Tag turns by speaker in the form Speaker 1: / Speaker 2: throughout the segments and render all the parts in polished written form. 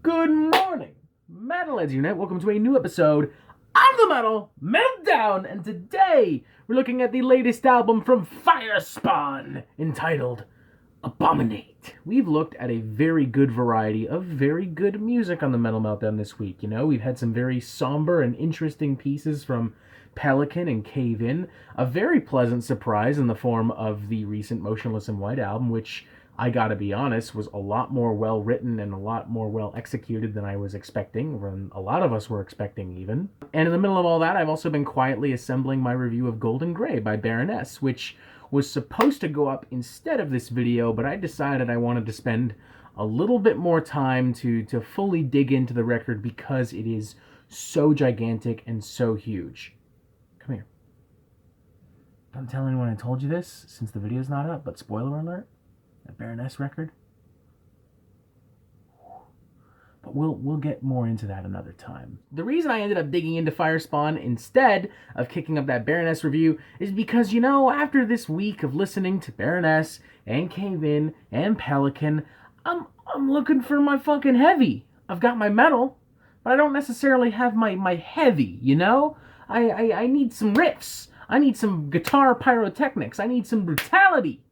Speaker 1: Good morning, Metalheads Unit. Welcome to a new episode of the Metal Meltdown, and today we're looking at the latest album from Firespawn, entitled Abominate. We've looked at a very good variety of very good music on the Metal Meltdown this week. We've had some very somber and interesting pieces from Pelican and Cave In, a very pleasant surprise in the form of the recent Motionless in White album, which, I gotta be honest, was a lot more well written and a lot more well executed than I was expecting, than a lot of us were expecting even. And in the middle of all that, I've also been quietly assembling my review of Golden Grey by Baroness, which was supposed to go up instead of this video, but I decided I wanted to spend a little bit more time to fully dig into the record because it is so gigantic and so huge. Come here. Don't tell anyone I told you this, since the video's not up, but spoiler alert, that Baroness record. But we'll get more into that another time. The reason I ended up digging into Firespawn instead of kicking up that Baroness review is because, after this week of listening to Baroness and Cave In and Pelican, I'm looking for my fucking heavy. I've got my metal, but I don't necessarily have my heavy, I need some riffs. I need some guitar pyrotechnics. I need some brutality.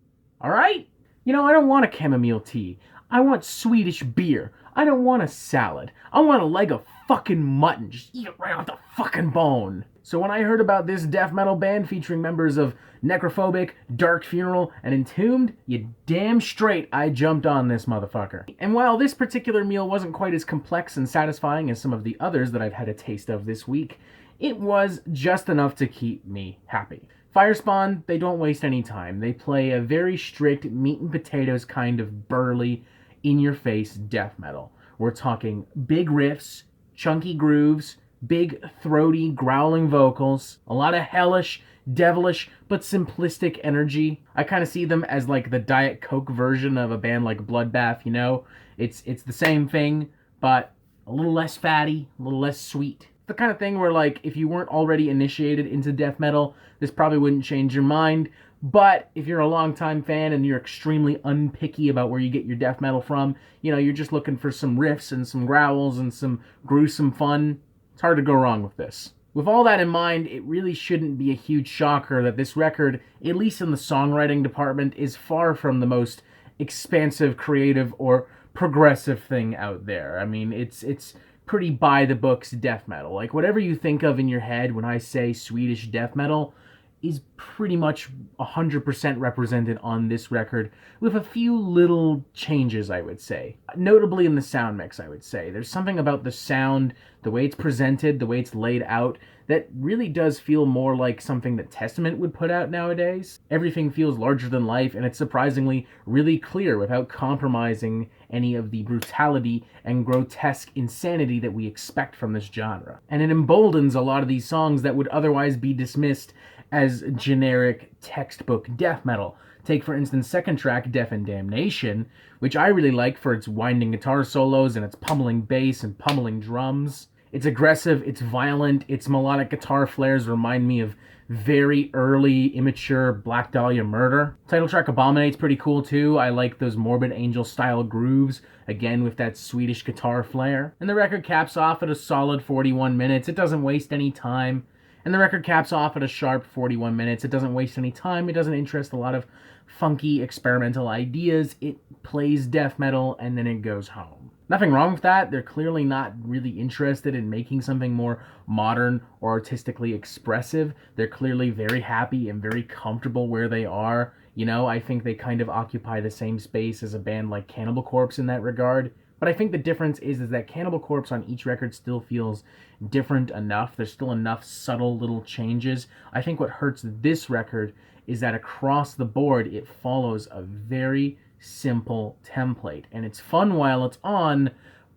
Speaker 1: Alright? I don't want a chamomile tea. I want Swedish beer. I don't want a salad. I want a leg of fucking mutton. Just eat it right off the fucking bone. So when I heard about this death metal band featuring members of Necrophobic, Dark Funeral, and Entombed, you damn straight I jumped on this motherfucker. And while this particular meal wasn't quite as complex and satisfying as some of the others that I've had a taste of this week, it was just enough to keep me happy. Firespawn, they don't waste any time. They play a very strict meat and potatoes kind of burly, in-your-face death metal. We're talking big riffs, chunky grooves, big throaty growling vocals, a lot of hellish, devilish, but simplistic energy. I kind of see them as like the Diet Coke version of a band like Bloodbath, It's the same thing, but a little less fatty, a little less sweet. The kind of thing where, like, if you weren't already initiated into death metal, this probably wouldn't change your mind. But if you're a longtime fan and you're extremely unpicky about where you get your death metal from, you're just looking for some riffs and some growls and some gruesome fun, it's hard to go wrong with this. With all that in mind, it really shouldn't be a huge shocker that this record, at least in the songwriting department, is far from the most expansive, creative, or progressive thing out there. I mean, it's pretty by-the-books death metal. Like, whatever you think of in your head when I say Swedish death metal is pretty much 100% represented on this record, with a few little changes, I would say. Notably in the sound mix, I would say. There's something about the sound, the way it's presented, the way it's laid out, that really does feel more like something that Testament would put out nowadays. Everything feels larger than life, and it's surprisingly really clear without compromising any of the brutality and grotesque insanity that we expect from this genre. And it emboldens a lot of these songs that would otherwise be dismissed as generic textbook death metal. Take, for instance, second track, Death and Damnation, which I really like for its winding guitar solos and its pummeling bass and pummeling drums. It's aggressive, it's violent, its melodic guitar flares remind me of very early, immature Black Dahlia Murder. Title track Abominate's pretty cool too. I like those Morbid Angel style grooves, again with that Swedish guitar flair. And the record caps off at a solid 41 minutes. It doesn't waste any time. And the record caps off at a sharp 41 minutes. It doesn't waste any time. It doesn't interest a lot of funky experimental ideas. It plays death metal and then it goes home. Nothing wrong with that. They're clearly not really interested in making something more modern or artistically expressive. They're clearly very happy and very comfortable where they are. I think they kind of occupy the same space as a band like Cannibal Corpse in that regard. But I think the difference is that Cannibal Corpse on each record still feels different enough. There's still enough subtle little changes. I think what hurts this record is that across the board, it follows a very simple template. And it's fun while it's on,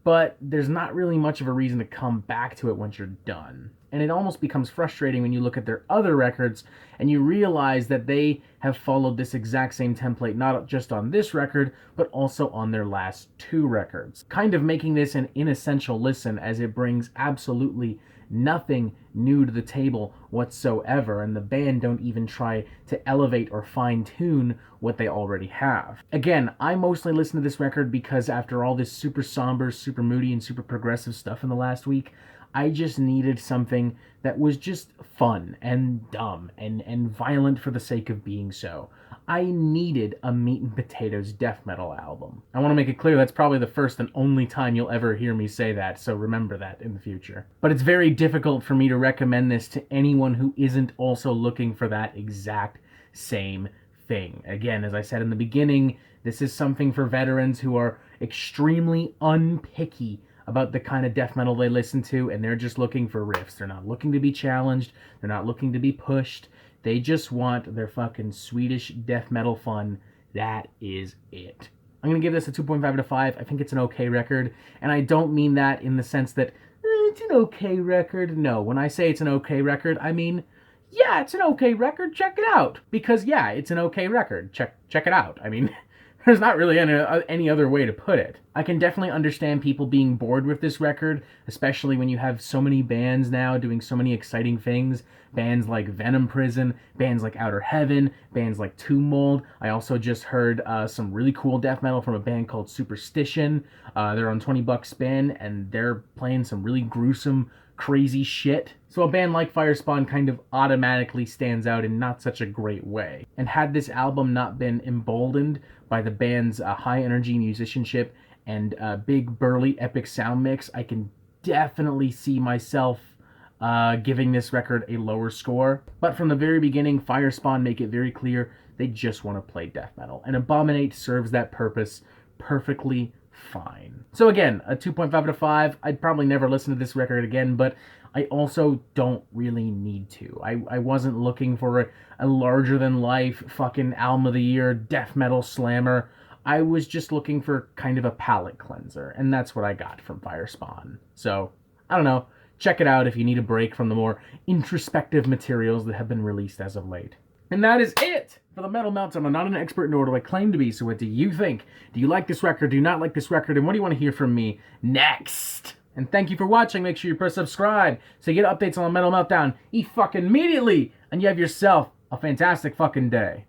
Speaker 1: but there's not really much of a reason to come back to it once you're done. And it almost becomes frustrating when you look at their other records and you realize that they have followed this exact same template, not just on this record, but also on their last two records. Kind of making this an inessential listen, as it brings absolutely nothing new to the table whatsoever, and the band don't even try to elevate or fine-tune what they already have. Again, I mostly listen to this record because after all this super somber, super moody, and super progressive stuff in the last week, I just needed something that was just fun and dumb and violent for the sake of being so. I needed a meat and potatoes death metal album. I want to make it clear that's probably the first and only time you'll ever hear me say that, so remember that in the future. But it's very difficult for me to recommend this to anyone who isn't also looking for that exact same thing. Again, as I said in the beginning, this is something for veterans who are extremely unpicky about the kind of death metal they listen to, and they're just looking for riffs. They're not looking to be challenged. They're not looking to be pushed. They just want their fucking Swedish death metal fun. That is it. I'm going to give this a 2.5 out of 5. I think it's an okay record, and I don't mean that in the sense that it's an okay record. No, when I say it's an okay record, I mean, yeah, it's an okay record. Check it out. Because, yeah, it's an okay record. Check it out. I mean, there's not really any other way to put it. I can definitely understand people being bored with this record, especially when you have so many bands now doing so many exciting things. Bands like Venom Prison, bands like Outer Heaven, bands like Tomb Mold. I also just heard some really cool death metal from a band called Superstition. They're on 20 Buck Spin, and they're playing some really gruesome, crazy shit. So a band like Firespawn kind of automatically stands out in not such a great way. And had this album not been emboldened by the band's high energy musicianship and big burly epic sound mix, I can definitely see myself giving this record a lower score. But from the very beginning, Firespawn make it very clear they just want to play death metal, and Abominate serves that purpose perfectly fine. So again, a 2.5 out of 5. I'd probably never listen to this record again, but I also don't really need to. I wasn't looking for a larger-than-life fucking album of the year death metal slammer. I was just looking for kind of a palate cleanser, and that's what I got from Firespawn. So, I don't know. Check it out if you need a break from the more introspective materials that have been released as of late. And that is it for the Metal Meltdown. I'm not an expert, nor do I claim to be, so what do you think? Do you like this record? Do you not like this record? And what do you want to hear from me next? And thank you for watching. Make sure you press subscribe so you get updates on the Metal Meltdown fucking immediately. And you have yourself a fantastic fucking day.